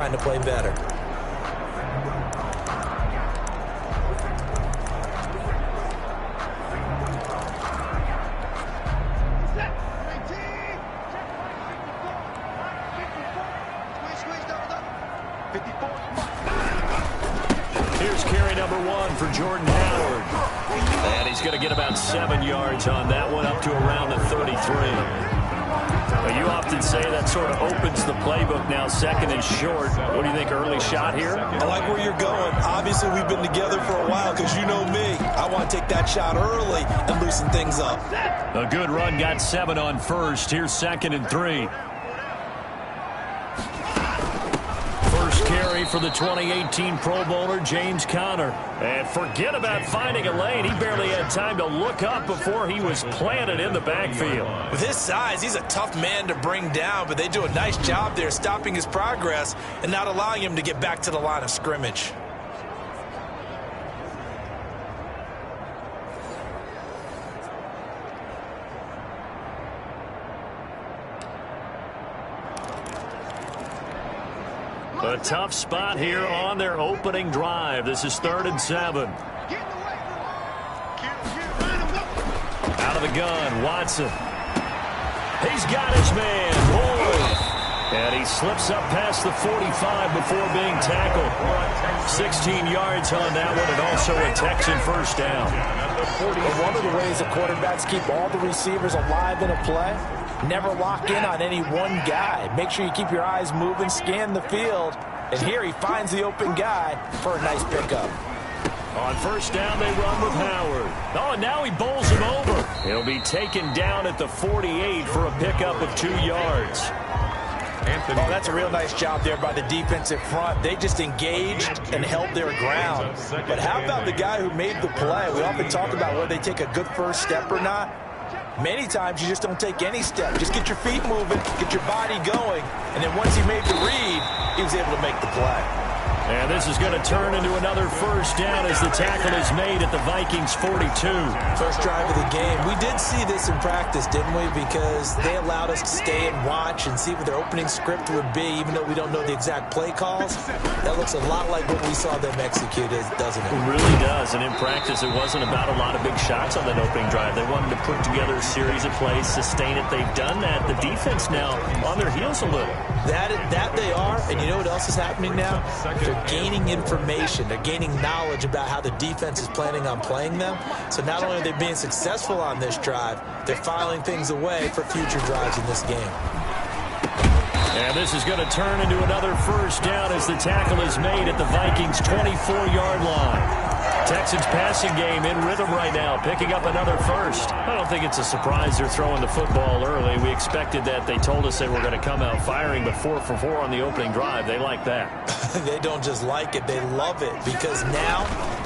trying to play better. Here's carry number 1 for Jordan Howard. And he's going to get about 7 yards on that one, up to around the 33. Well, you often say that sort of opens the playbook now, second and short. What do you think, early shot here? I like where you're going. Obviously, we've been together for a while because you know me. I want to take that shot early and loosen things up. A good run, got 7 on first. Here's second and 3. First carry for the 2018 Pro Bowler, James Conner. And forget about finding a lane. He barely had time to look up before he was planted in the backfield. With his size, he's a tough man to bring down, but they do a nice job there stopping his progress and not allowing him to get back to the line of scrimmage. A tough spot here on their opening drive. This is 3rd and 7. Out of the gun, Watson. He's got his man, Boyd. And he slips up past the 45 before being tackled. 16 yards on that one, and also a Texan first down. One of the ways that quarterbacks keep all the receivers alive in a play, never lock in on any one guy. Make sure you keep your eyes moving, scan the field. And here he finds the open guy for a nice pickup. On first down, they run with Howard. Oh, and now he bowls him over. He'll be taken down at the 48 for a pickup of 2 yards. Oh, that's a real nice job there by the defensive front. They just engaged and held their ground. But how about the guy who made the play? We often talk about whether they take a good first step or not. Many times you just don't take any step. Just get your feet moving, get your body going, and then once he made the read, he was able to make the play. And this is going to turn into another first down as the tackle is made at the Vikings 42. First drive of the game. We did see this in practice, didn't we? Because they allowed us to stay and watch and see what their opening script would be, even though we don't know the exact play calls. That looks a lot like what we saw them execute, doesn't it? It really does. And in practice, it wasn't about a lot of big shots on that opening drive. They wanted to put together a series of plays, sustain it. They've done that. The defense now on their heels a little. That they are. And you know what else is happening now? They're gaining information. They're gaining knowledge about how the defense is planning on playing them. So not only are they being successful on this drive, they're filing things away for future drives in this game. And this is going to turn into another first down as the tackle is made at the Vikings' 24-yard line. Texans passing game in rhythm right now, picking up another first. I don't think it's a surprise they're throwing the football early. We expected that. They told us they were going to come out firing, but 4 for 4 on the opening drive. They like that. They don't just like it, they love it, because now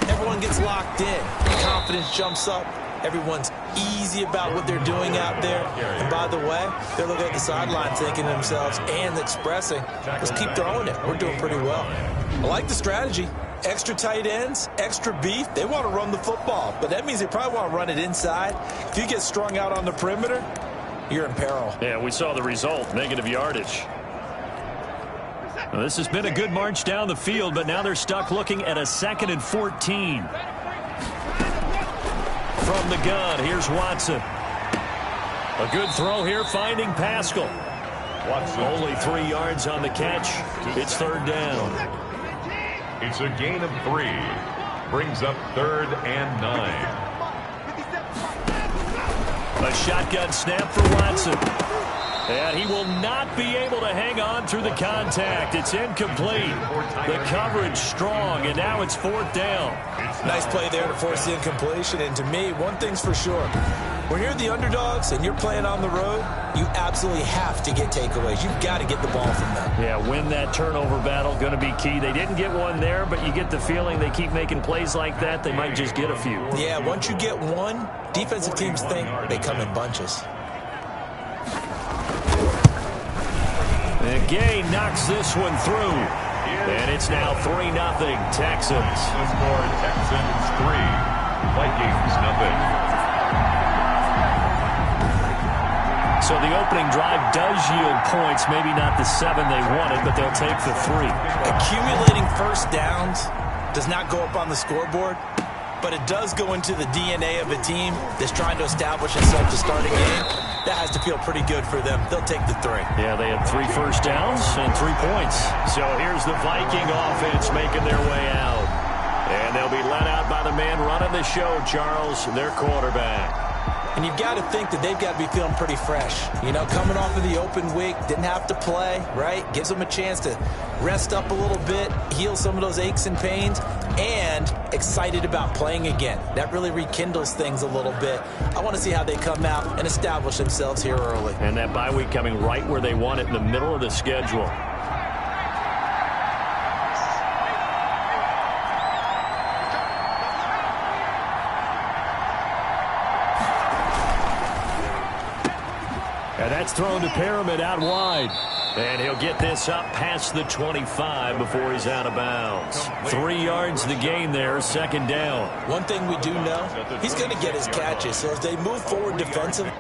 everyone gets locked in. Confidence jumps up. Everyone's easy about what they're doing out there. And by the way, they're looking at the sideline thinking to themselves and expressing, let's keep throwing it. We're doing pretty well. I like the strategy. Extra tight ends, extra beef. They want to run the football, but that means they probably want to run it inside. If you get strung out on the perimeter, you're in peril. Yeah, we saw the result, negative yardage. Well, this has been a good march down the field, but now they're stuck looking at a 2nd and 14. From the gun, here's Watson. A good throw here, finding Pascal. Watson. Only 3 yards on the catch. It's 3rd down. It's a gain of 3. Brings up 3rd and 9. A shotgun snap for Watson. And he will not be able to hang on through the contact. It's incomplete. The coverage strong, and now it's 4th down. Nice play there to force the incompletion. And to me, one thing's for sure. When you're the underdogs and you're playing on the road, you absolutely have to get takeaways. You've got to get the ball from them. Yeah, win that turnover battle, going to be key. They didn't get one there, but you get the feeling they keep making plays like that, they might just get a few. Yeah, once you get one, defensive teams think they come in bunches. And Gay knocks this one through. And it's now 3-0 Texans. The score, Texans 3, Vikings 0. So the opening drive does yield points, maybe not the 7 they wanted, but they'll take the 3. Accumulating first downs does not go up on the scoreboard, but it does go into the DNA of a team that's trying to establish itself to start a game. That has to feel pretty good for them. They'll take the 3. Yeah, they had 3 first downs and 3 points. So here's the Viking offense making their way out. And they'll be let out by the man running the show, Charles, their quarterback. And you've got to think that they've got to be feeling pretty fresh. You know, coming off of the open week, didn't have to play, right? Gives them a chance to rest up a little bit, heal some of those aches and pains, and excited about playing again. That really rekindles things a little bit. I want to see how they come out and establish themselves here early. And that bye week coming right where they want it, in the middle of the schedule. And that's thrown to Pyramid out wide. And he'll get this up past the 25 before he's out of bounds. 3 yards the gain there, second down. One thing we do know, he's going to get his catches. So as they move forward defensively,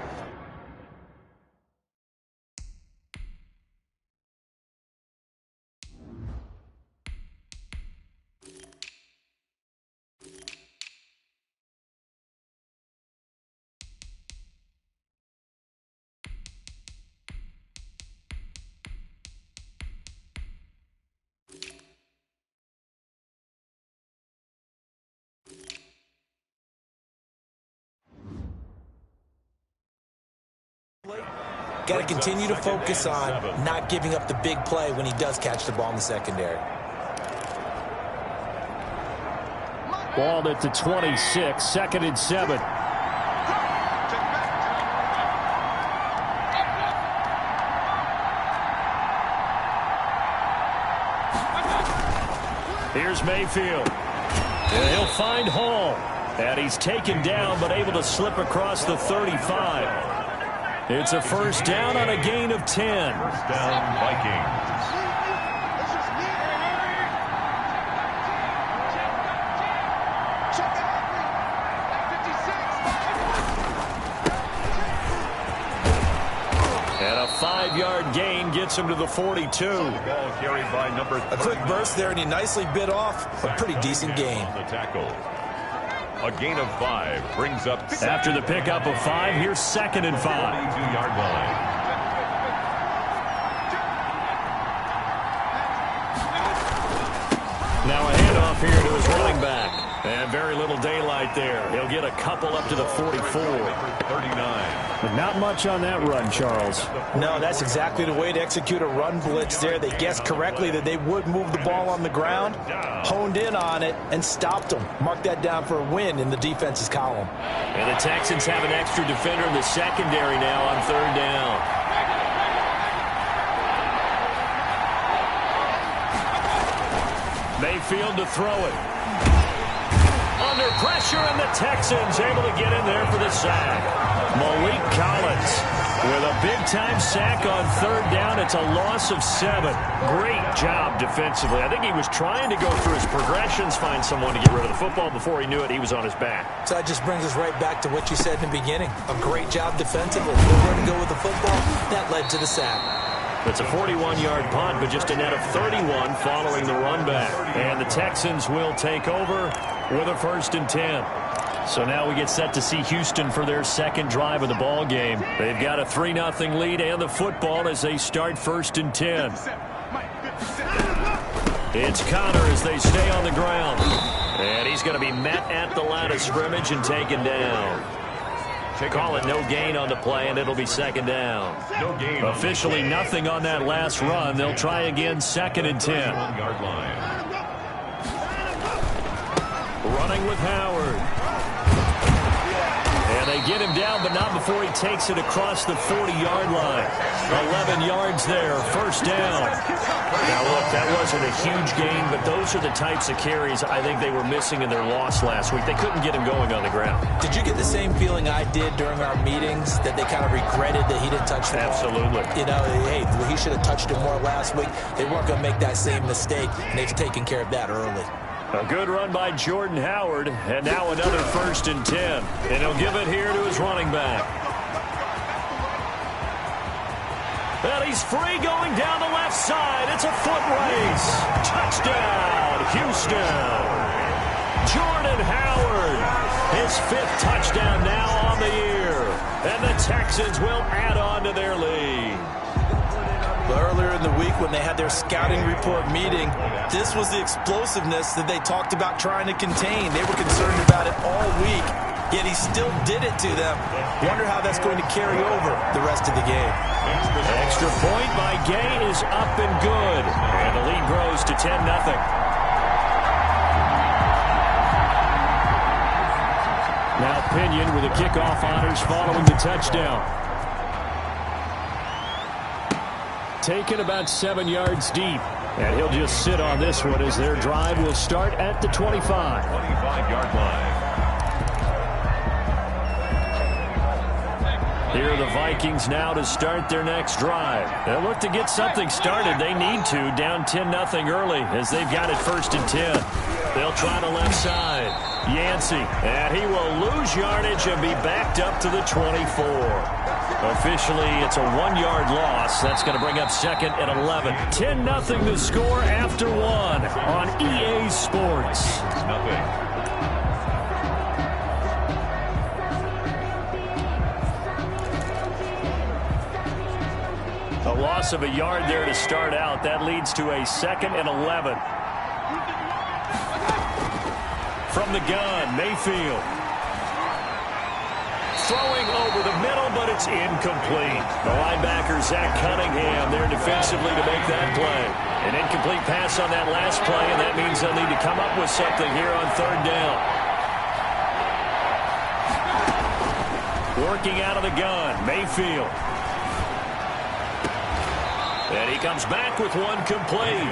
got to continue to focus on not giving up the big play when he does catch the ball in the secondary. Ball at the 26, second and 7. Here's Mayfield. And he'll find Hall. And he's taken down but able to slip across the 35. It's a first down on a gain of 10. First down, Vikings. And a 5-yard gain gets him to the 42. Ball carried by number 30. A quick burst there, and he nicely bit off a pretty decent gain. The tackle. A gain of 5 brings up... After the pickup of 5, here's second and 5. 42-yard line. Now a handoff here to his running back. And very little daylight there. He'll get a couple up to the 44. 39. But not much on that run, Charles. No, that's exactly the way to execute a run blitz there. They guessed correctly that they would move the ball on the ground, honed in on it, and stopped them. Mark that down for a win in the defense's column. And the Texans have an extra defender in the secondary now on third down. Mayfield to throw it. Under pressure, and the Texans able to get in there for the sack. Malik Collins with a big-time sack on third down. It's a loss of 7. Great job defensively. I think he was trying to go through his progressions, find someone to get rid of the football. Before he knew it, he was on his back. So that just brings us right back to what you said in the beginning. A great job defensively. Nowhere to go with the football. That led to the sack. It's a 41-yard punt, but just a net of 31 following the run back. And the Texans will take over with a first and 10. So now we get set to see Houston for their second drive of the ball game. They've got a 3-0 lead and the football as they start first and 10. It's Connor as they stay on the ground. And he's going to be met at the line of scrimmage and taken down. Call it no gain on the play, and it'll be second down. No gain. Officially nothing on that last run. They'll try again, second and 10. 1-yard line. Running with Howard. And they get him down, but not before he takes it across the 40-yard line. 11 yards there, first down. Now, look, that wasn't a huge gain, but those are the types of carries I think they were missing in their loss last week. They couldn't get him going on the ground. Did you get the same feeling I did during our meetings, that they kind of regretted that he didn't touch the ball? Absolutely. You know, hey, he should have touched it more last week. They weren't going to make that same mistake, and they've taken care of that early. A good run by Jordan Howard, and now another first and 10. And he'll give it here to his running back. But he's free going down the left side. It's a foot race. Touchdown, Houston. Jordan Howard, his 5th touchdown now on the year. And the Texans will add on to their lead. But earlier in the week when they had their scouting report meeting, this was the explosiveness that they talked about trying to contain. They were concerned about it all week, yet he still did it to them. Wonder how that's going to carry over the rest of the game. Extra point by Gay is up and good. And the lead grows to 10-0. Now Pinion with the kickoff honors following the touchdown. Taken about 7 yards deep. And he'll just sit on this one as their drive will start at the 25. 25-yard line. Here are the Vikings now to start their next drive. They'll look to get something started. They need to, down 10-0 early as they've got it 1st and 10. They'll try the left side. Yancey, and he will lose yardage and be backed up to the 24. Officially, it's a 1-yard loss. That's going to bring up 2nd and 11. 10-0 the score after 1 on EA Sports. A loss of a yard there to start out. That leads to a 2nd and 11. From the gun, Mayfield. Throwing over the middle, but it's incomplete. The linebacker, Zach Cunningham, there defensively to make that play. An incomplete pass on that last play, and that means they'll need to come up with something here on 3rd down. Working out of the gun, Mayfield. And he comes back with one complete.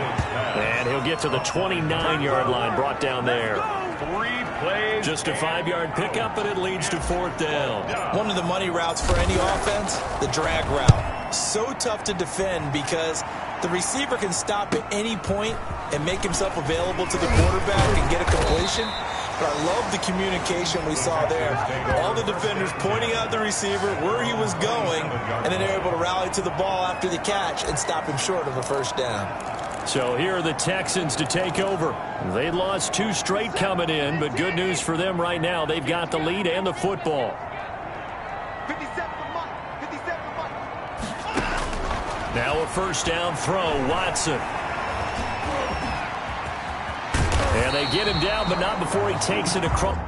And he'll get to the 29-yard line, brought down there. 3 plays. Just a 5-yard pickup, and it leads to 4th down. One of the money routes for any offense, the drag route. So tough to defend because the receiver can stop at any point and make himself available to the quarterback and get a completion. But I love the communication we saw there. All the defenders pointing out the receiver, where he was going, and then they're able to rally to the ball after the catch and stop him short of a 1st down. So here are the Texans to take over. They lost 2 straight coming in, but good news for them right now. They've got the lead and the football. Now a 1st down throw, Watson. And they get him down, but not before he takes it across.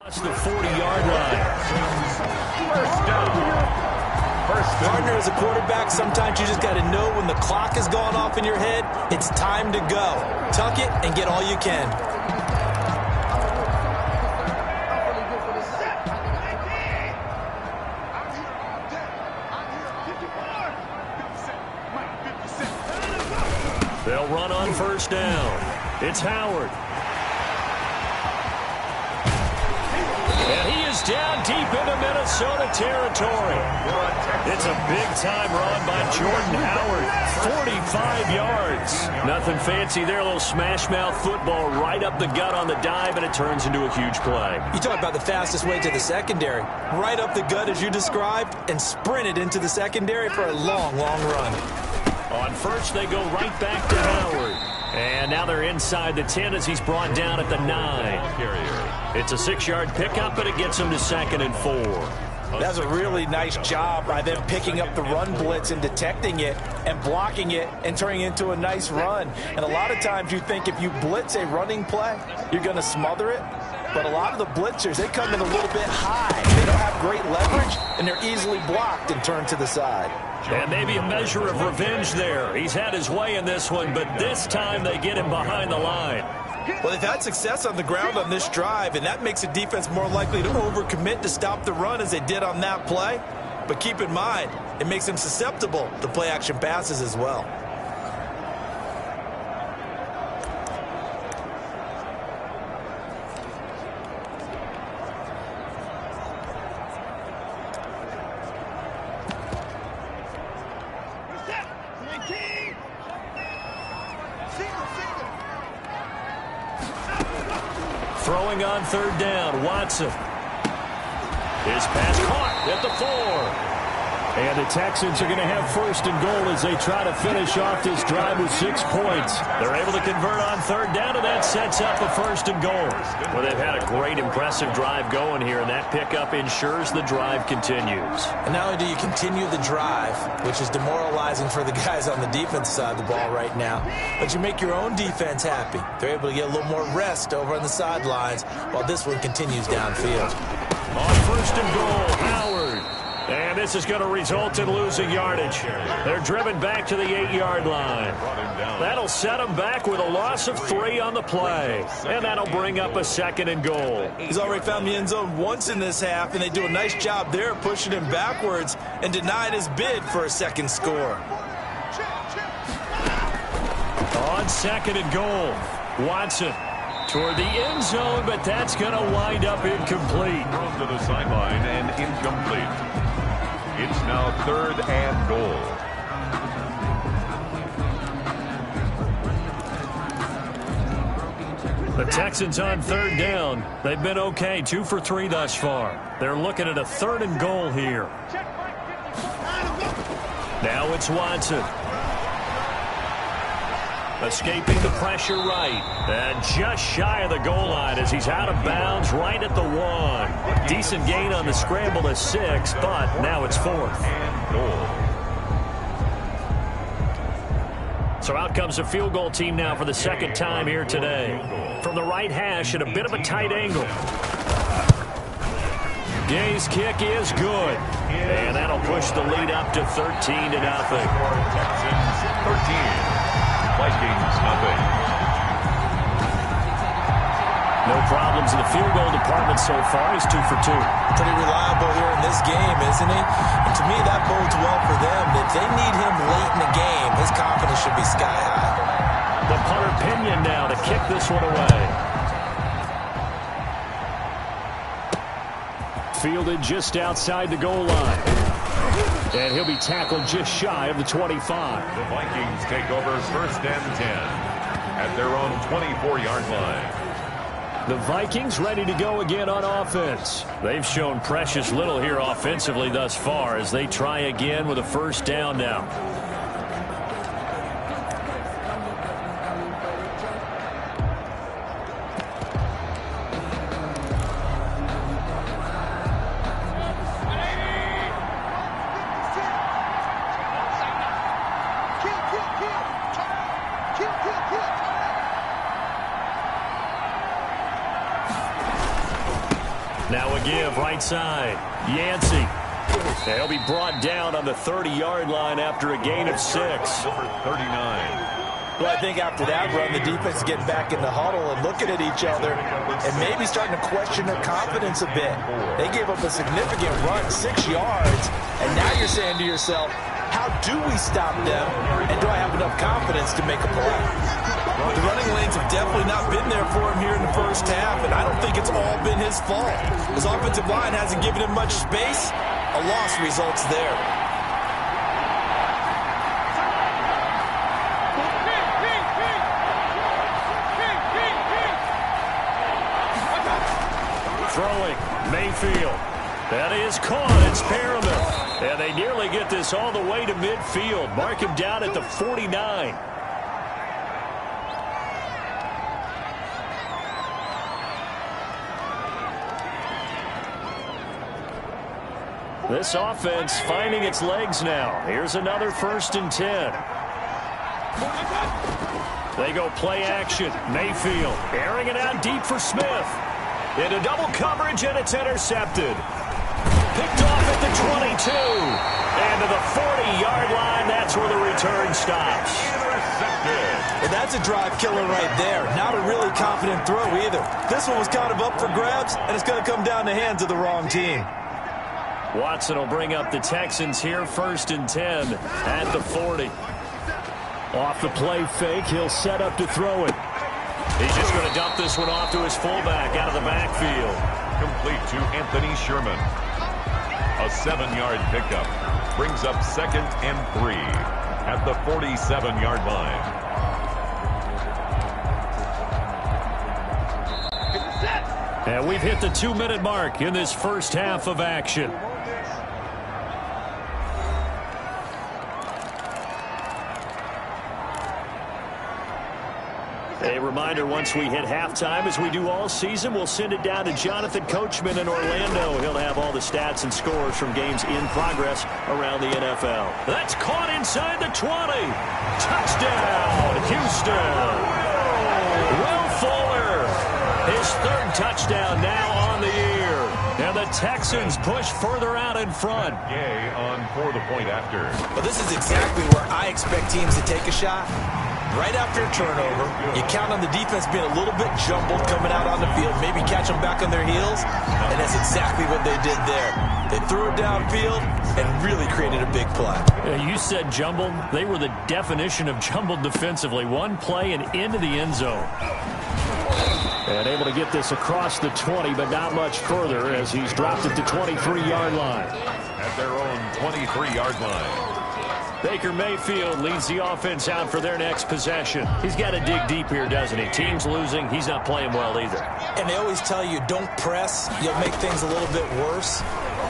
It's the 40-yard line. First down. Partner, as a quarterback, sometimes you just got to know when the clock has gone off in your head, it's time to go. Tuck it and get all you can. They'll run on first down. It's Howard. And he is down deep into Minnesota territory. It's a big-time run by Jordan Howard. 45 yards. Nothing fancy there. A little smash-mouth football right up the gut on the dive, and it turns into a huge play. You talk about the fastest way to the secondary. Right up the gut, as you described, and sprinted into the secondary for a long, long run. On first, they go right back to Howard. And now they're inside the 10 as he's brought down at the 9. It's a 6-yard pickup, and it gets him to 2nd and 4. That's a really nice job by them picking up the run blitz and detecting it and blocking it and turning it into a nice run. And a lot of times you think if you blitz a running play, you're going to smother it. But a lot of the blitzers, they come in a little bit high. They don't have great leverage, and they're easily blocked and turned to the side. And maybe a measure of revenge there. He's had his way in this one, but this time they get him behind the line. Well, they've had success on the ground on this drive, and that makes a defense more likely to overcommit to stop the run as they did on that play. But keep in mind, it makes them susceptible to play-action passes as well. Throwing on third down, Watson. His pass caught at the 4. And the Texans are going to have first and goal as they try to finish off this drive with 6 points. They're able to convert on third down, and that sets up a first and goal. Well, they've had a great, impressive drive going here, and that pickup ensures the drive continues. And not only do you continue the drive, which is demoralizing for the guys on the defense side of the ball right now, but you make your own defense happy. They're able to get a little more rest over on the sidelines while this one continues downfield. On first and goal, Howard. And this is going to result in losing yardage. They're driven back to the 8-yard line. That'll set them back with a loss of 3 on the play. And that'll bring up a 2nd and goal. He's already found the end zone once in this half, and they do a nice job there pushing him backwards and denying his bid for a second score. On 2nd and goal, Watson toward the end zone, but that's going to wind up incomplete. Thrown to the sideline and incomplete. It's now 3rd and goal. The Texans on third down. They've been okay, 2 for 3 thus far. They're looking at a 3rd and goal here. Now it's Watson. Escaping the pressure right. And just shy of the goal line as he's out of bounds right at the 1. Decent gain on the scramble to 6, but now it's 4th. And goal. So out comes the field goal team now for the 2nd time here today. From the right hash at a bit of a tight angle. Gay's kick is good. And that'll push the lead up to 13-0. Texans 13. Vikings nothing. No problems in the field goal department so far. He's 2 for 2. Pretty reliable here in this game, isn't he? And to me, that bodes well for them. If they need him late in the game, his confidence should be sky high. The punter Pinion now to kick this one away. Fielded just outside the goal line. And he'll be tackled just shy of the 25. The Vikings take over 1st and 10 at their own 24-yard line. The Vikings ready to go again on offense. They've shown precious little here offensively thus far as they try again with a 1st down now. right side. Yancey. They'll be brought down on the 30-yard line after a gain of 6. Number 39. Well, I think after that run, the defense is getting back in the huddle and looking at each other and maybe starting to question their confidence a bit. They gave up a significant run, 6 yards, and now you're saying to yourself, how do we stop them, and do I have enough confidence to make a play? Well, the running lanes have definitely not been there for him here in the first half, and I don't think it's all been his fault. His offensive line hasn't given him much space. A loss results there. Throwing, Mayfield. That is caught. It's Perriman. And they nearly get this all the way to midfield. Mark him down at the 49. This offense finding its legs now. Here's another 1st and 10. They go play action. Mayfield airing it out deep for Smith. Into double coverage, and it's intercepted. Picked off at the 22. And to the 40-yard line, that's where the return stops. And that's a drive killer right there. Not a really confident throw either. This one was kind of up for grabs, and it's going to come down the hands of the wrong team. Watson will bring up the Texans here, 1st and 10 at the 40. Off the play fake, he'll set up to throw it. He's just going to dump this one off to his fullback out of the backfield. Complete to Anthony Sherman. A 7-yard pickup. Brings up 2nd and 3 at the 47-yard line. And we've hit the 2-minute mark in this first half of action. A reminder, once we hit halftime, as we do all season, we'll send it down to Jonathan Coachman in Orlando. He'll have all the stats and scores from games in progress around the NFL. That's caught inside the 20. Touchdown, Houston. Will Fuller, his 3rd touchdown now on the year. And the Texans push further out in front. Yay on for the point after. But this is exactly where I expect teams to take a shot. Right after a turnover, you count on the defense being a little bit jumbled coming out on the field, maybe catch them back on their heels, and that's exactly what they did there. They threw it downfield and really created a big play. You said jumbled. They were the definition of jumbled defensively. One play and into the end zone. And able to get this across the 20, but not much further as he's dropped it to 23-yard line. At their own 23-yard line. Baker Mayfield leads the offense out for their next possession. He's got to dig deep here, doesn't he? Team's losing. He's not playing well either. And they always tell you, don't press. You'll make things a little bit worse.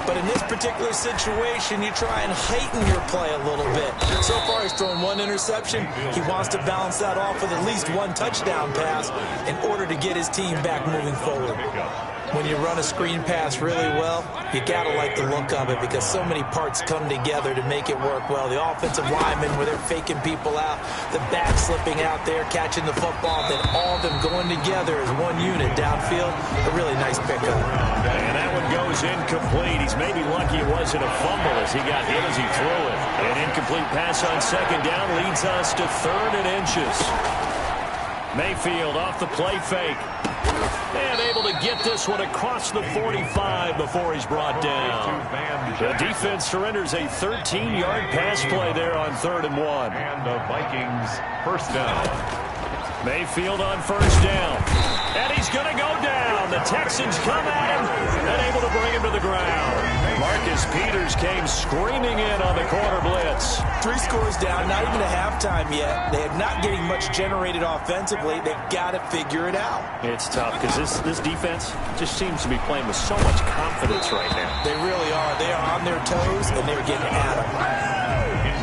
But in this particular situation, you try and heighten your play a little bit. So far, he's thrown 1 interception. He wants to balance that off with at least 1 touchdown pass in order to get his team back moving forward. When you run a screen pass really well, you got to like the look of it because so many parts come together to make it work well. The offensive linemen, where they're faking people out, the back slipping out there, catching the football, then all of them going together as one unit downfield. A really nice pickup. And that one goes incomplete. He's maybe lucky it wasn't a fumble as he got hit as he threw it. An incomplete pass on 2nd down leads us to 3rd and inches. Mayfield off the play fake. And able to get this one across the 45 before he's brought down. The defense surrenders a 13-yard pass play there on 3rd and 1. And the Vikings 1st down. Mayfield on 1st down. And he's going to go down. The Texans come at him and able to bring him to the ground. Marcus Peters came screaming in on the corner blitz. 3 scores down, not even a halftime yet. They are not getting much generated offensively. They've got to figure it out. It's tough because this defense just seems to be playing with so much confidence right now. They really are. They are on their toes, and they're getting at them.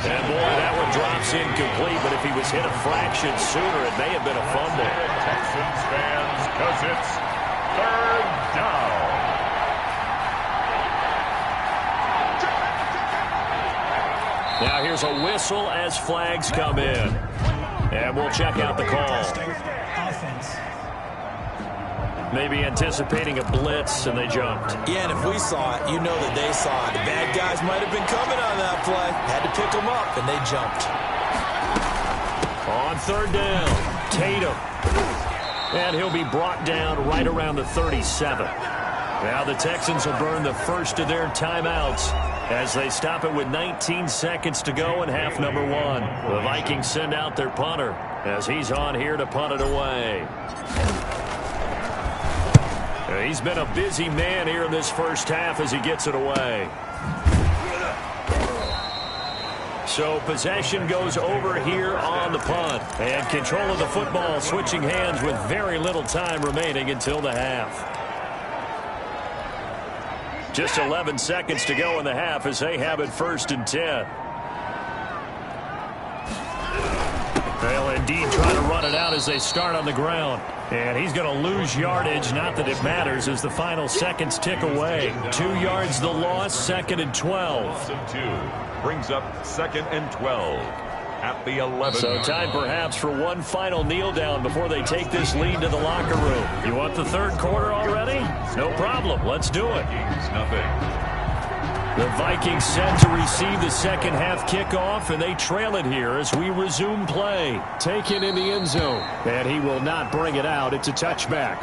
And boy, that one drops incomplete, but if he was hit a fraction sooner, it may have been a fumble. Texans fans, because it's 3rd down. Now here's a whistle as flags come in. And we'll check out the call. Maybe anticipating a blitz, and they jumped. Yeah, and if we saw it, you know that they saw it. The bad guys might have been coming on that play. Had to pick them up, and they jumped. On third down, Tatum. And he'll be brought down right around the 37. Now the Texans will burn the first of their timeouts as they stop it with 19 seconds to go in half number one. The Vikings send out their punter as he's on here to punt it away. He's been a busy man here in this first half as he gets it away. So possession goes over here on the punt. And control of the football switching hands with very little time remaining until the half. Just 11 seconds to go in the half as they have it 1st and 10. They'll indeed try to run it out as they start on the ground. And he's going to lose yardage. Not that it matters as the final seconds tick away. 2 yards the loss, 2nd and 12. Brings up 2nd and 12 at the 11. So time perhaps for one final kneel down before they take this lead to the locker room. You want the 3rd quarter already? No problem. Let's do it. The Vikings set to receive the second half kickoff, and they trail it here as we resume play. Taken in the end zone, and he will not bring it out. It's a touchback.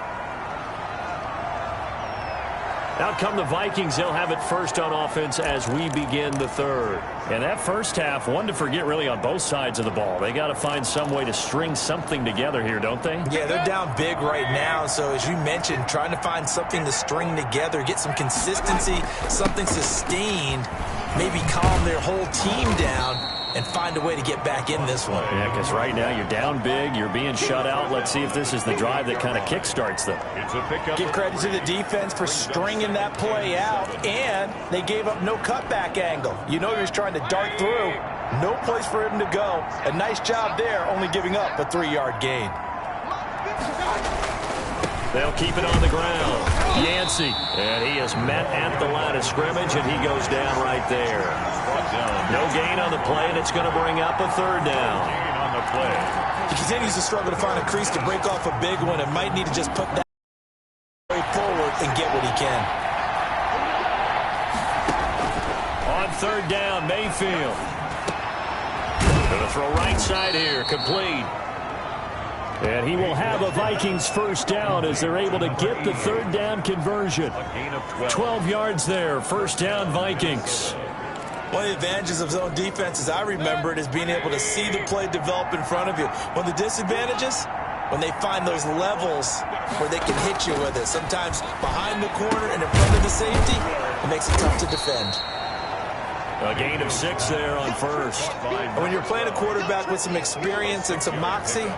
Out come the Vikings. They'll have it first on offense as we begin the 3rd. And that first half, one to forget really on both sides of the ball. They got to find some way to string something together here, don't they? Yeah, they're down big right now. So as you mentioned, trying to find something to string together, get some consistency, something sustained, maybe calm their whole team down and find a way to get back in this one. Yeah, because right now you're down big, you're being shut out. Let's see if this is the drive that kind of kickstarts them. It's a pickup. Give credit to the defense for stringing that play out, and they gave up no cutback angle. You know he was trying to dart through. No place for him to go. A nice job there, only giving up a 3-yard gain. They'll keep it on the ground. Yancey, and he is met at the line of scrimmage, and he goes down right there. No gain on the play, and it's going to bring up a 3rd down. On the play. He continues to struggle to find a crease to break off a big one and might need to just put that way forward and get what he can. On 3rd down, Mayfield. Going to throw right side here, complete. And he will have a Vikings first down as they're able to get the 3rd down conversion. 12 yards there, first down Vikings. One of the advantages of zone defense, as I remember it, is being able to see the play develop in front of you. One of the disadvantages, when they find those levels where they can hit you with it. Sometimes behind the corner and in front of the safety, it makes it tough to defend. A gain of 6 there on first. And when you're playing a quarterback with some experience and some moxie,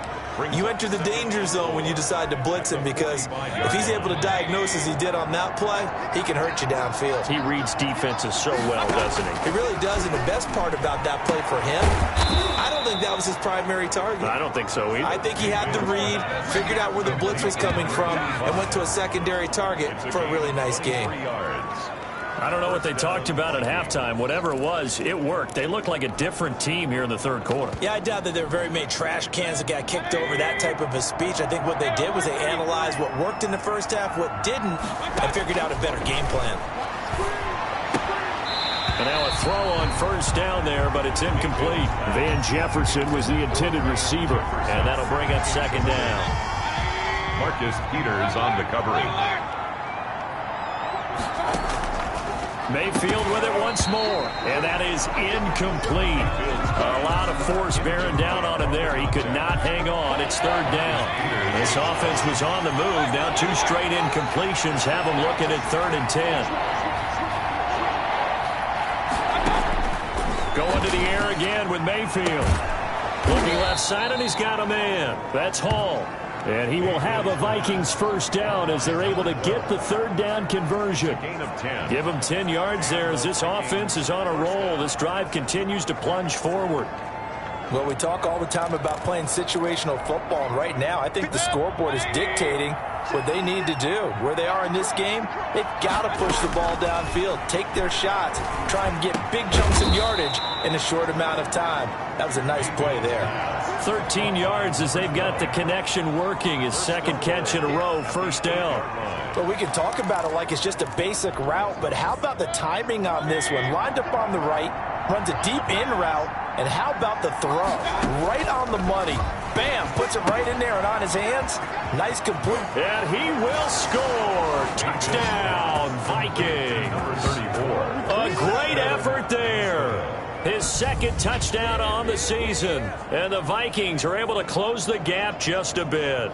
you enter the danger zone when you decide to blitz him, because if he's able to diagnose as he did on that play, he can hurt you downfield. He reads defenses so well, doesn't he? He really does, and the best part about that play for him, I don't think that was his primary target. I don't think so either. I think he had the read, figured out where the blitz was coming from, and went to a secondary target for a really nice game. I don't know what they talked about at halftime. Whatever it was, it worked. They looked like a different team here in the 3rd quarter. Yeah, I doubt that there were very many trash cans that got kicked over, that type of a speech. I think what they did was they analyzed what worked in the first half, what didn't, and figured out a better game plan. And now a throw on first down there, but it's incomplete. Van Jefferson was the intended receiver, and that'll bring up 2nd down. Marcus Peters on the coverage. Mayfield with it once more, and that is incomplete. A lot of force bearing down on him there. He could not hang on. It's 3rd down. This offense was on the move. Now 2 straight incompletions have him looking at 3rd and 10. Going to the air again with Mayfield. Looking left side, and he's got a man. That's Hall. And he will have a Vikings first down as they're able to get the 3rd down conversion. Gain of 10. Give him 10 yards there as this offense is on a roll. This drive continues to plunge forward. Well, we talk all the time about playing situational football, and right now I think the scoreboard is dictating what they need to do. Where they are in this game, they've got to push the ball downfield, take their shots, try and get big chunks of yardage in a short amount of time. That was a nice play there. 13 yards as they've got the connection working. His second catch in a row, first down. Well, we can talk about it like it's just a basic route, but how about the timing on this one? Lined up on the right, runs a deep in route, and how about the throw? Right on the money. Bam, puts it right in there and on his hands. Nice complete. And he will score. Touchdown, Viking. Number 34. A great effort there. His second touchdown on the season. And the Vikings are able to close the gap just a bit.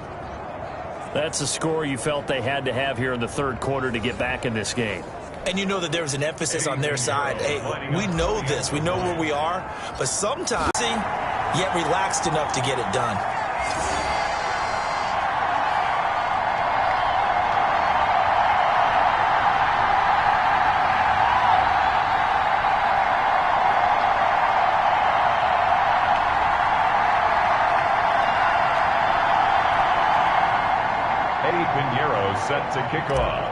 That's a score you felt they had to have here in the third quarter to get back in this game. And you know that there was an emphasis on their side. Hey, we know this. We know where we are. But sometimes, yet relaxed enough to get it done. Set to kick off.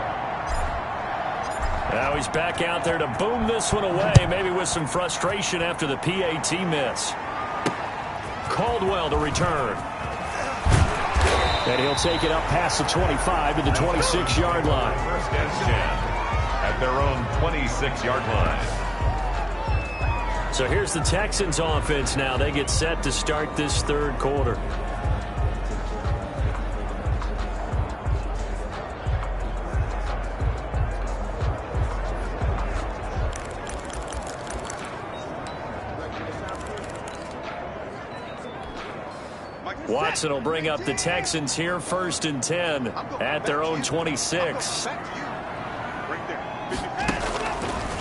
Now he's back out there to boom this one away, maybe with some frustration after the PAT miss. Caldwell to return. And he'll take it up past the 25 to the 26-yard line. First and 10 at their own 26-yard line. So here's the Texans offense now. They get set to start this third quarter. Watson will bring up the Texans here, first and 10 at their own 26.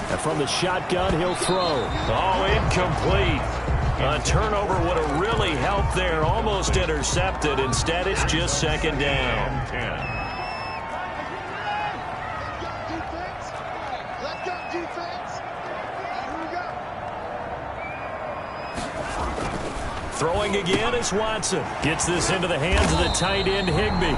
And from the shotgun, he'll throw. Oh, incomplete. A turnover would have really helped there, almost intercepted. Instead, it's just second down. Throwing again is Watson. Gets this into the hands of the tight end, Higbee.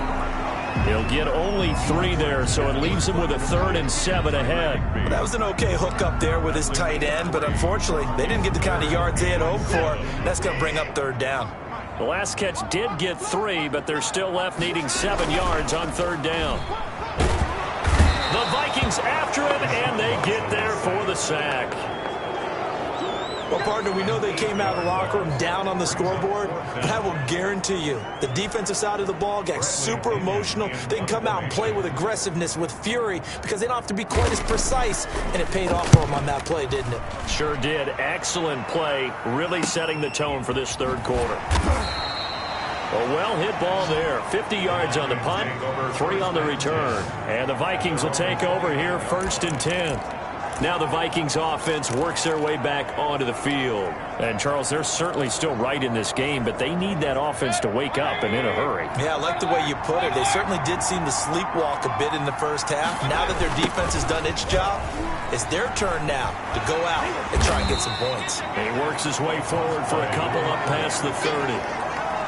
He'll get only 3 there, so it leaves him with a 3rd and 7 ahead. Well, that was an okay hook up there with his tight end, but unfortunately, they didn't get the kind of yards they had hoped for. That's going to bring up 3rd down. The last catch did get 3, but they're still left needing 7 yards on 3rd down. The Vikings after him, and they get there for the sack. Well, partner, we know they came out of the locker room down on the scoreboard, but I will guarantee you the defensive side of the ball got super emotional. They can come out and play with aggressiveness, with fury, because they don't have to be quite as precise, and it paid off for them on that play, didn't it? Sure did. Excellent play, really setting the tone for this third quarter. A well-hit ball there. 50 yards on the punt, 3 on the return. And the Vikings will take over here, first and 10. Now the Vikings offense works their way back onto the field. And, Charles, they're certainly still right in this game, but they need that offense to wake up and in a hurry. Yeah, I like the way you put it. They certainly did seem to sleepwalk a bit in the first half. Now that their defense has done its job, it's their turn now to go out and try and get some points. And he works his way forward for a couple up past the 30.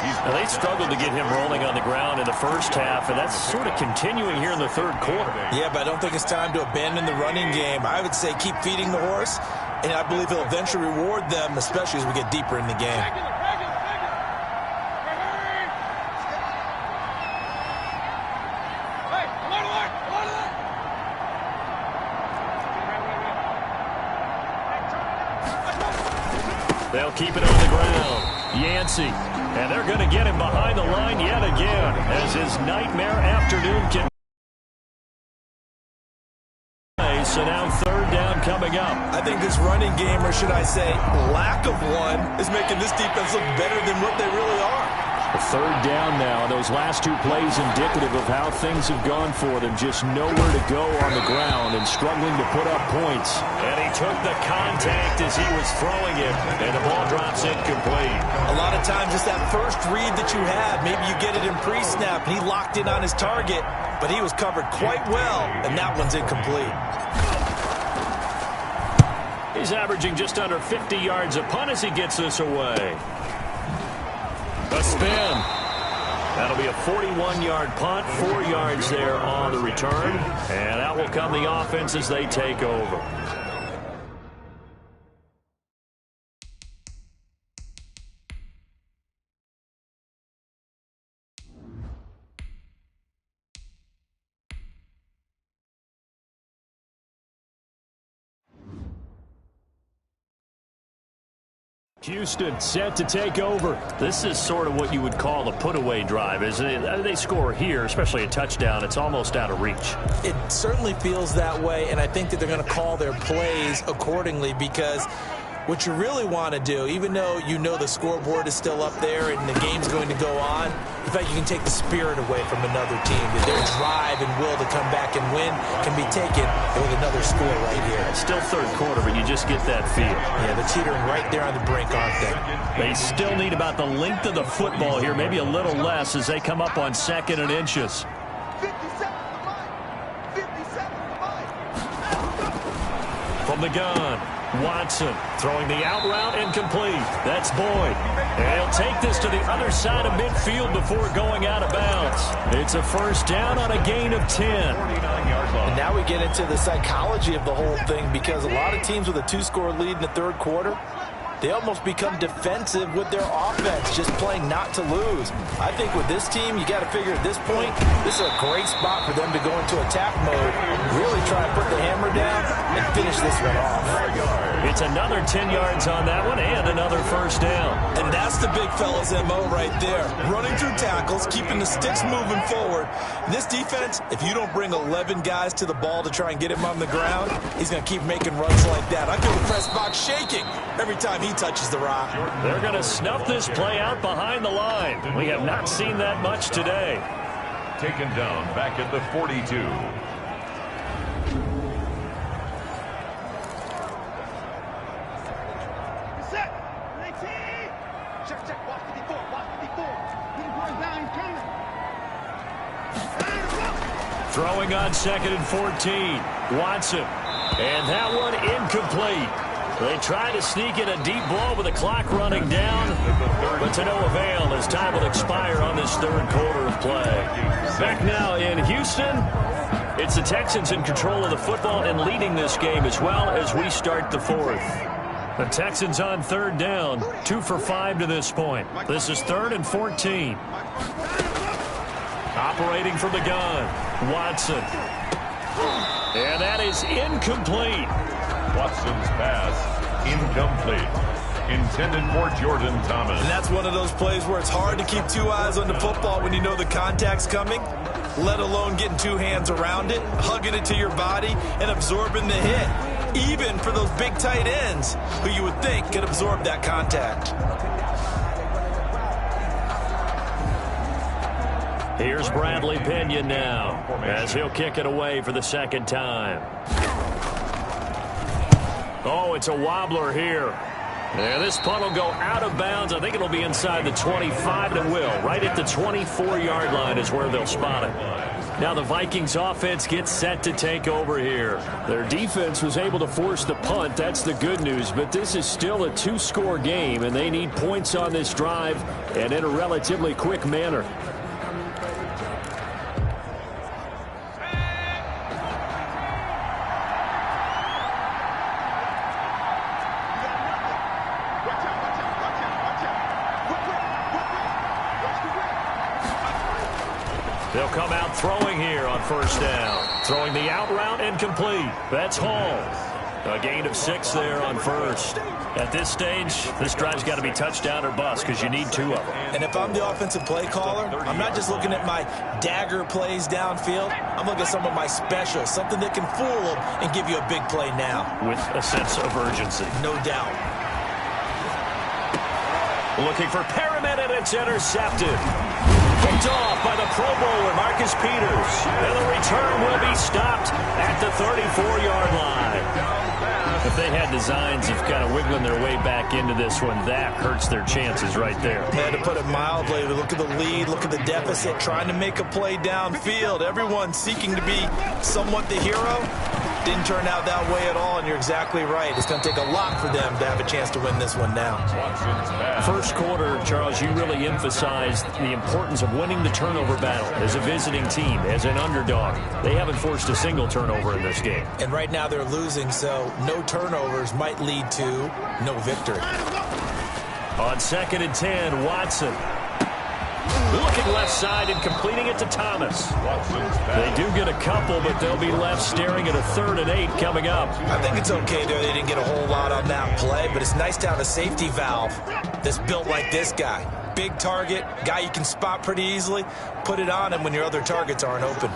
Now, they struggled to get him rolling on the ground in the first half, and that's sort of continuing here in the third quarter. Yeah, but I don't think it's time to abandon the running game. I would say keep feeding the horse, and I believe he'll eventually reward them, especially as we get deeper in the game. They'll keep it on the ground. Yancey. And they're going to get him behind the line yet again as his nightmare afternoon can. So now 3rd down coming up. I think this running game, or should I say lack of one, is making this defense look better than what they really are. A 3rd down now. Those last 2 plays indicative of how things have gone for them. Just nowhere to go on the ground and struggling to put up points. And he took the contact as he was throwing it, and the ball drops incomplete. A lot of times it's that first read that you have. Maybe you get it in pre-snap, and he locked in on his target, but he was covered quite well, and that one's incomplete. He's averaging just under 50 yards a punt as he gets this away. A spin. That'll be a 41-yard punt, 4 yards there on the return. And that will come the offense as they take over. Houston set to take over. This is sort of what you would call a put-away drive, isn't it? They score here, especially a touchdown. It's almost out of reach. It certainly feels that way, and I think that they're going to call their plays accordingly, because what you really want to do, even though you know the scoreboard is still up there and the game's going to go on, in fact, you can take the spirit away from another team. That their drive and will to come back and win can be taken with another score right here. It's still third quarter, but you just get that feel. Yeah, they're teetering right there on the brink, aren't they? They still need about the length of the football here, maybe a little less as they come up on 2nd and inches. From the gun, Watson throwing the out route incomplete. That's Boyd. And he'll take this to the other side of midfield before going out of bounds. It's a first down on a gain of 10. And now we get into the psychology of the whole thing, because a lot of teams with a 2-score lead in the third quarter, they almost become defensive with their offense, just playing not to lose. I think with this team, you got to figure at this point, this is a great spot for them to go into attack mode, really try to put the hammer down and finish this one off. It's another 10 yards on that one and another first down. And that's the big fella's MO right there. Running through tackles, keeping the sticks moving forward. This defense, if you don't bring 11 guys to the ball to try and get him on the ground, he's going to keep making runs like that. I feel the press box shaking every time he touches the rock. They're going to snuff this play out behind the line. We have not seen that much today. Taken down back at the 42. Throwing on 2nd and 14. Watson. And that one incomplete. They try to sneak in a deep ball with the clock running down, but to no avail as time will expire on this third quarter of play. Back now in Houston, it's the Texans in control of the football and leading this game as well as we start the fourth. The Texans on third down, 2 for 5 to this point. This is 3rd and 14. Operating from the gun, Watson. And that is incomplete. Watson's pass, incomplete. Intended for Jordan Thomas. And that's one of those plays where it's hard to keep 2 eyes on the football when you know the contact's coming, let alone getting 2 hands around it, hugging it to your body, and absorbing the hit. Even for those big tight ends who you would think could absorb that contact. Here's Bradley Pinion now as he'll kick it away for the second time. Oh, it's a wobbler here. And this punt will go out of bounds. I think it'll be inside the 25, and it will. Right at the 24-yard line is where they'll spot it. Now the Vikings offense gets set to take over here. Their defense was able to force the punt. That's the good news. But this is still a 2-score game, and they need points on this drive and in a relatively quick manner. They'll come out throwing here on first down. Throwing the out route incomplete. That's Hall. A gain of 6 there on first. At this stage, this drive's got to be touchdown or bust because you need 2 of them. And if I'm the offensive play caller, I'm not just looking at my dagger plays downfield. I'm looking at some of my specials, something that can fool them and give you a big play now. With a sense of urgency. No doubt. Looking for Perriman, and it's intercepted. Picked off by the Pro Bowler, Marcus Peters. And the return will be stopped at the 34-yard line. If they had designs of kind of wiggling their way back into this one, that hurts their chances right there. Yeah, to put it mildly, look at the lead, look at the deficit, trying to make a play downfield. Everyone seeking to be somewhat the hero. Didn't turn out that way at all, and you're exactly right. It's going to take a lot for them to have a chance to win this one now. First quarter, Charles, you really emphasized the importance of winning the turnover battle as a visiting team, as an underdog. They haven't forced a single turnover in this game. And right now they're losing, so no turnovers might lead to no victory. On 2nd and 10, Watson. Looking left side and completing it to Thomas. They do get a couple, but they'll be left staring at a 3rd and 8 coming up. I think it's okay there. They didn't get a whole lot on that play, but it's nice to have a safety valve that's built like this guy. Big target, guy you can spot pretty easily. Put it on him when your other targets aren't open.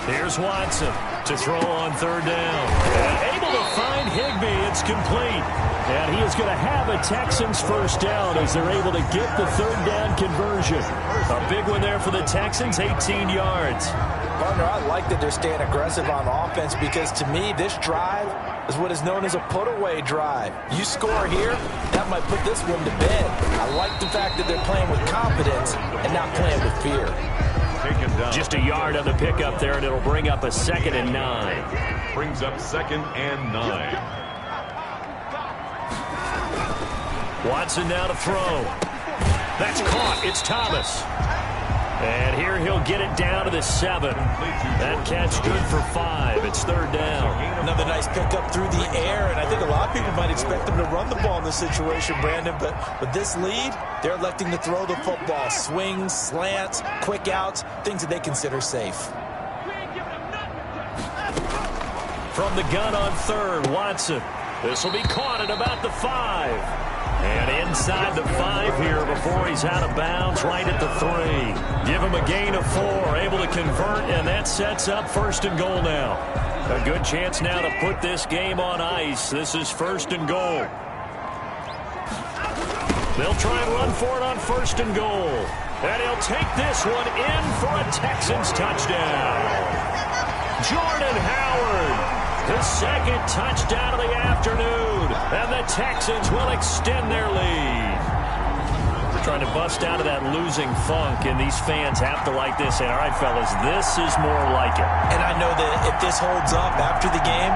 Here's Watson to throw on 3rd down. And able to find Higbee. It's complete. And he is going to have a Texans 1st down as they're able to get the 3rd down conversion. A big one there for the Texans, 18 yards. Partner, I like that they're staying aggressive on offense because to me, this drive is what is known as a put-away drive. You score here, that might put this one to bed. I like the fact that they're playing with confidence and not playing with fear. Just a yard on the pickup there, and it'll bring up a 2nd and 9. Brings up 2nd and 9. Watson now to throw. That's caught. It's Thomas. And here he'll get it down to the 7. That catch good for 5. It's 3rd down. Another nice pickup through the air, and I think a lot of people might expect them to run the ball in this situation, Brandon, but with this lead, they're electing to throw the football. Swings, slants, quick outs, things that they consider safe. From the gun on 3rd, Watson. This will be caught at about the 5. And inside the 5 here before he's out of bounds, right at the 3. Give him a gain of 4, able to convert, and that sets up 1st and goal now. A good chance now to put this game on ice. This is 1st and goal. They'll try and run for it on 1st and goal. And he'll take this one in for a Texans touchdown. Jordan Howard. His 2nd touchdown of the afternoon, and the Texans will extend their lead. Trying to bust out of that losing funk, and these fans have to like this. And all right, fellas, this is more like it. And I know that if this holds up after the game,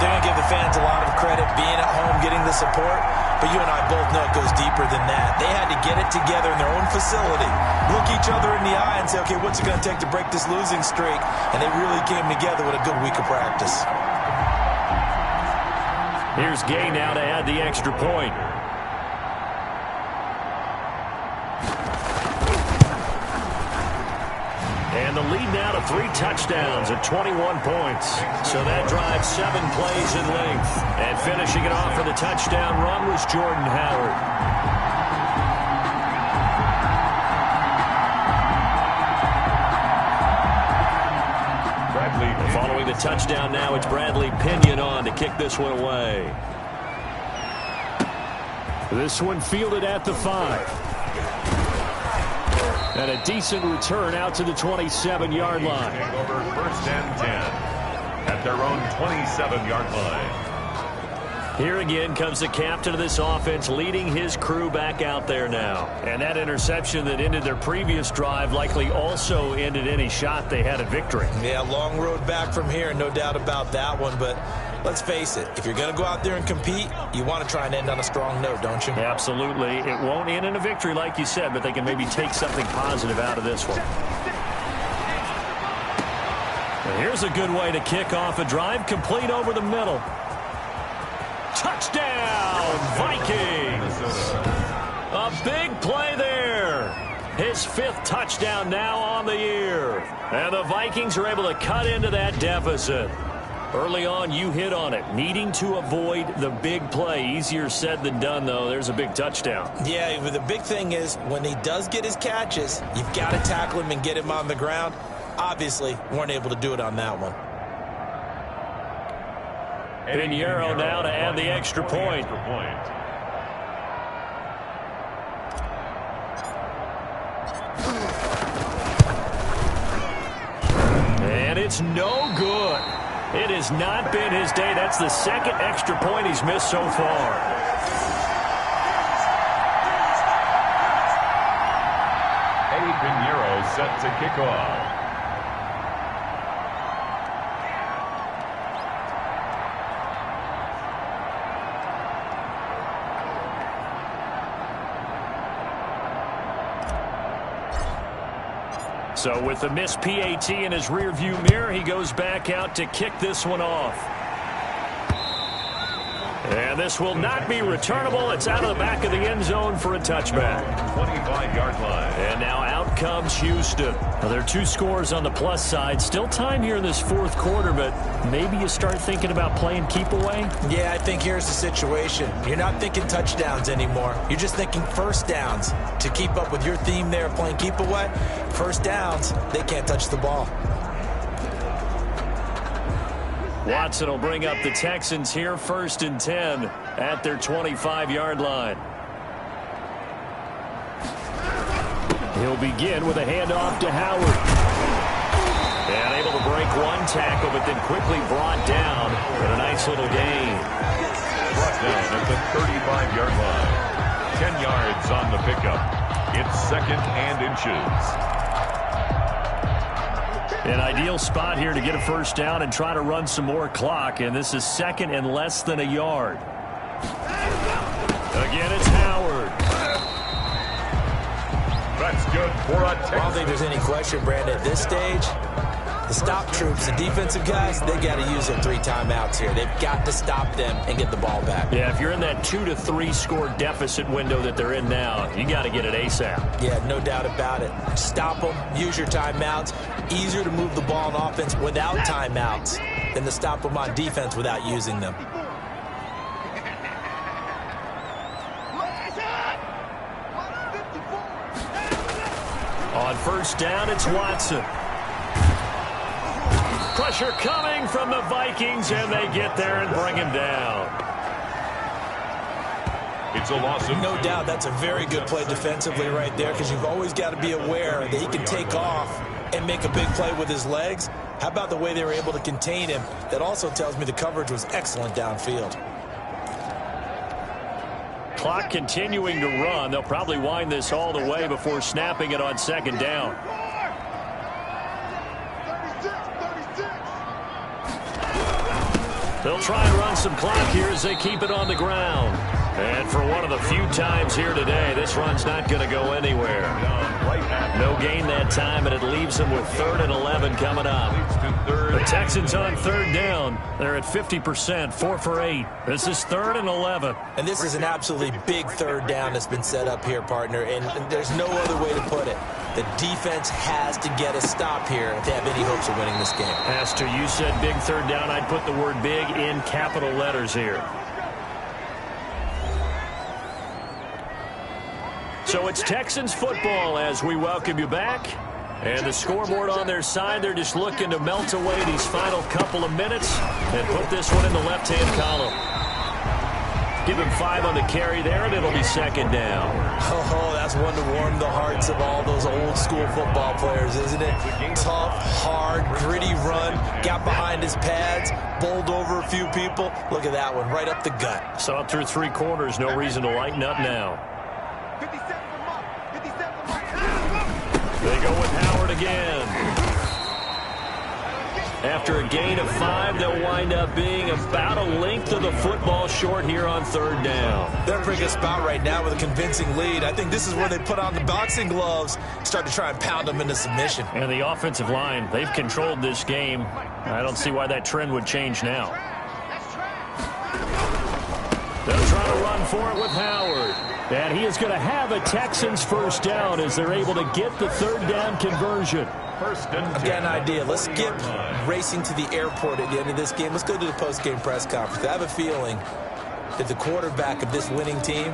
they're going to give the fans a lot of credit being at home, getting the support. But you and I both know it goes deeper than that. They had to get it together in their own facility, look each other in the eye and say, okay, what's it going to take to break this losing streak? And they really came together with a good week of practice. Here's Gay now to add the extra point. And the lead now to 3 touchdowns at 21 points. So that drives 7 plays in length. And finishing it off for the touchdown run was Jordan Howard. Following the touchdown now, it's Bradley Pinion on to kick this one away. This one fielded at the 5. And a decent return out to the 27-yard line. Over 1st and 10 at their own 27-yard line. Here again comes the captain of this offense leading his crew back out there now. And that interception that ended their previous drive likely also ended any shot they had at victory. Yeah, long road back from here, no doubt about that one. But let's face it, if you're going to go out there and compete, you want to try and end on a strong note, don't you? Absolutely. It won't end in a victory like you said, but they can maybe take something positive out of this one. And here's a good way to kick off a drive, complete over the middle. Touchdown, Vikings! A big play there. His 5th touchdown now on the year. And the Vikings are able to cut into that deficit. Early on, you hit on it, needing to avoid the big play. Easier said than done, though. There's a big touchdown. Yeah, but the big thing is when he does get his catches, you've got to tackle him and get him on the ground. Obviously, weren't able to do it on that one. Pinheiro now to add the extra point. And it's no good. It has not been his day. That's the 2nd extra point he's missed so far. Eddie Pinheiro set to kick off. So with the missed PAT in his rearview mirror, he goes back out to kick this one off. And this will not be returnable. It's out of the back of the end zone for a touchback. 25-yard line. And now out comes Houston. Now, there are 2 scores on the plus side. Still time here in this fourth quarter, but maybe you start thinking about playing keep away? Yeah, I think here's the situation. You're not thinking touchdowns anymore. You're just thinking first downs. To keep up with your theme there of playing keep away, first downs, they can't touch the ball. Watson will bring up the Texans here, 1st and 10 at their 25-yard line. He'll begin with a handoff to Howard. And able to break 1 tackle, but then quickly brought down with a nice little gain. Brought down at the 35-yard line. 10 yards on the pickup. It's 2nd and inches. An ideal spot here to get a first down and try to run some more clock, and this is 2nd and less than a yard. Again, it's Howard. That's good for a Texan. I don't think there's any question, Brandon, at this stage, the stop troops, the defensive guys, they got to use their 3 timeouts here. They've got to stop them and get the ball back. Yeah, if you're in that 2 to 3 score deficit window that they're in now, you got to get it ASAP. Yeah, no doubt about it. Stop them, use your timeouts. Easier to move the ball on offense without timeouts than to stop them on defense without using them. On first down, it's Watson. Pressure coming from the Vikings, and they get there and bring him down. It's a loss of No doubt that's a very good play defensively right there, because you've always got to be aware that he can take off and make a big play with his legs. How about the way they were able to contain him? That also tells me the coverage was excellent downfield. Clock continuing to run. They'll probably wind this all the way before snapping it on 2nd down. They'll try and run some clock here as they keep it on the ground. And for one of the few times here today, this run's not going to go anywhere. No gain that time, and it leaves them with 3rd and 11 coming up. The Texans on 3rd down. They're at 50%, 4 for 8. This is 3rd and 11. And this is an absolutely big 3rd down that's been set up here, partner, and there's no other way to put it. The defense has to get a stop here if they have any hopes of winning this game. Pastor, you said big 3rd down. I'd put the word big in capital letters here. So it's Texans football as we welcome you back. And the scoreboard on their side, they're just looking to melt away these final couple of minutes and put this one in the left-hand column. Give him 5 on the carry there, and it'll be 2nd down. Oh, that's one to warm the hearts of all those old-school football players, isn't it? Tough, hard, gritty run, got behind his pads, bowled over a few people. Look at that one, right up the gut. So up through 3 quarters, no reason to lighten up now. They go with Howard again. After a gain of 5, they'll wind up being about a length of the football short here on 3rd down. They're in a pretty good spot right now with a convincing lead. I think this is where they put on the boxing gloves, start to try and pound them into submission. And the offensive line, they've controlled this game. I don't see why that trend would change now. They'll try to run for it with Howard. And he is going to have a Texans first down as they're able to get the 3rd down conversion. I've got an idea. Let's skip racing to the airport at the end of this game. Let's go to the post-game press conference. I have a feeling that the quarterback of this winning team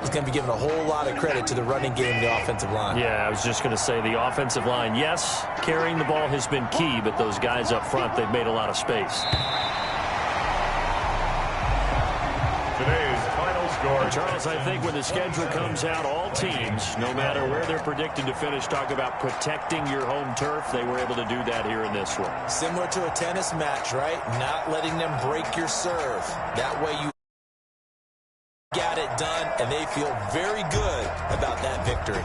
is going to be giving a whole lot of credit to the running game and the offensive line. Yeah, I was just going to say the offensive line, yes, carrying the ball has been key, but those guys up front, they've made a lot of space. Today's final score. Charles, I think when the schedule comes out, all teams, no matter where they're predicted to finish, talk about protecting your home turf. They were able to do that here in this one. Similar to a tennis match, right? Not letting them break your serve. That way you got it done, and they feel very good about that victory.